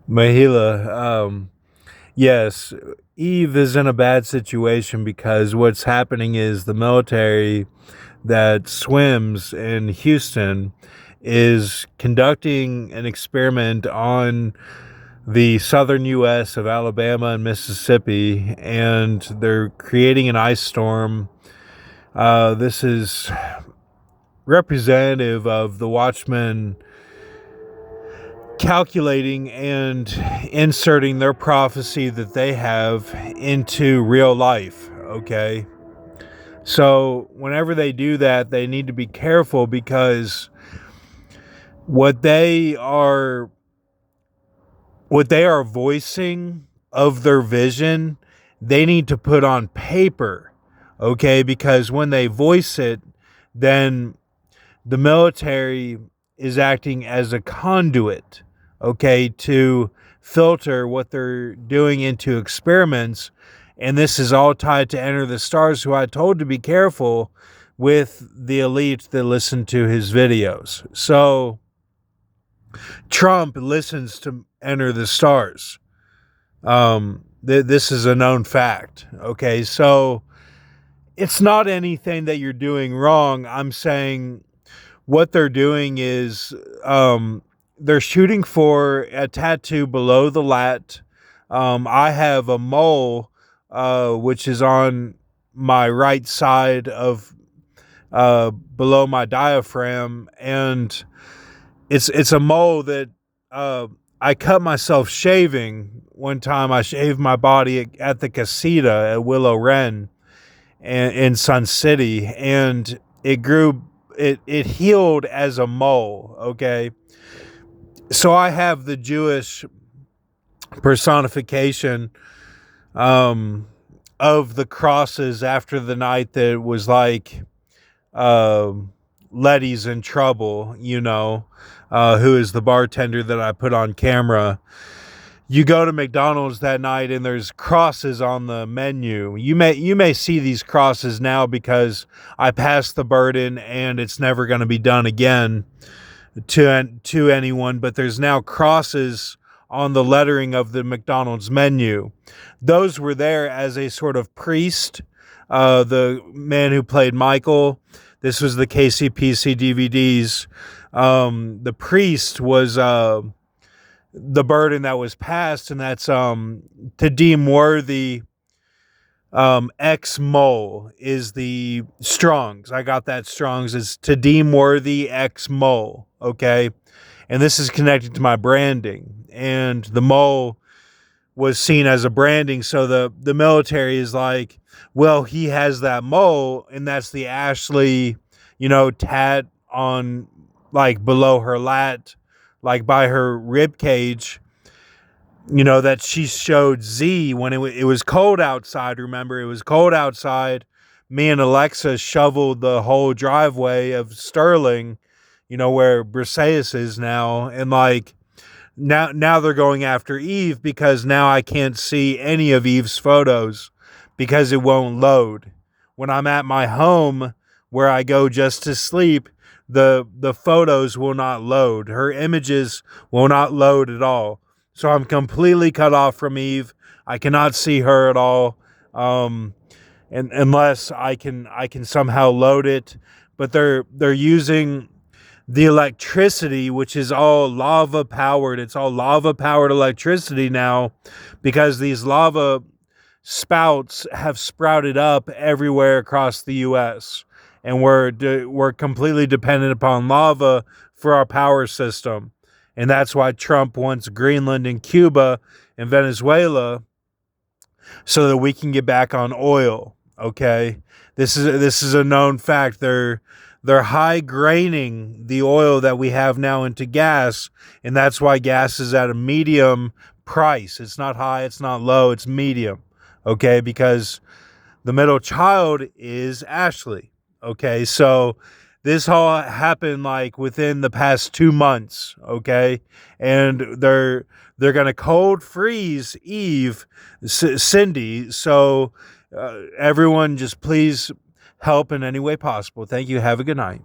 Mahila, yes, Eve is in a bad situation because what's happening is the military that swims in Houston is conducting an experiment on the southern U.S. of Alabama and Mississippi, and they're creating an ice storm. This is representative of the Watchmen calculating and inserting their prophecy that they have into real life. Okay. So whenever they do that, they need to be careful because what they are what they are voicing of their vision, they need to put on paper. Okay, because when they voice it, then the military is acting as a conduit, okay, to filter what they're doing into experiments. And this is all tied to Enter the Stars, who I told to be careful with the elite that listen to his videos. So Trump listens to Enter the Stars. This is a known fact. Okay, so it's not anything that you're doing wrong. I'm saying what they're doing is they're shooting for a tattoo below the lat. I have a mole, which is on my right side of below my diaphragm, and it's a mole that I cut myself shaving one time. I shaved my body at the casita at Willow Wren in Sun City, and it grew. It healed as a mole. Okay, so I have the Jewish personification of the crosses after the night that it was like Letty's in trouble, who is the bartender that I put on camera. You go to McDonald's that night and there's crosses on the menu. You may see these crosses now because I passed the burden and it's never going to be done again to anyone, but there's now crosses on the lettering of the McDonald's menu. Those were there as a sort of priest. The man who played Michael, this was the KCPC DVDs. The priest was the burden that was passed, and that's to deem worthy. X mole is the Strong's. I got that Strong's is to deem worthy X mole. Okay, and this is connected to my branding, and the mole was seen as a branding. So the military is like, well, he has that mole, and that's the Ashley, tat on like below her lat, like by her rib cage, that she showed Z when it was cold outside. Remember, it was cold outside. Me and Alexa shoveled the whole driveway of Sterling, where Briseis is now. And like, now they're going after Eve because now I can't see any of Eve's photos because it won't load. When I'm at my home where I go just to sleep, the photos will not load. Her images will not load at all. So I'm completely cut off from Eve. I cannot see her at all, and unless I can somehow load it. But they're using the electricity, which is all lava powered. It's all lava powered electricity now, because these lava spouts have sprouted up everywhere across the U.S. and we're completely dependent upon lava for our power system. And that's why Trump wants Greenland and Cuba and Venezuela so that we can get back on oil. Okay, this is a known fact. They're high graining the oil that we have now into gas, and that's why gas is at a medium price. It's not high, it's not low, it's medium. Okay, because the middle child is Ashley. Okay, so this all happened like within the past 2 months, okay? And they're going to cold freeze Eve, Cindy. So everyone just please help in any way possible. Thank you. Have a good night.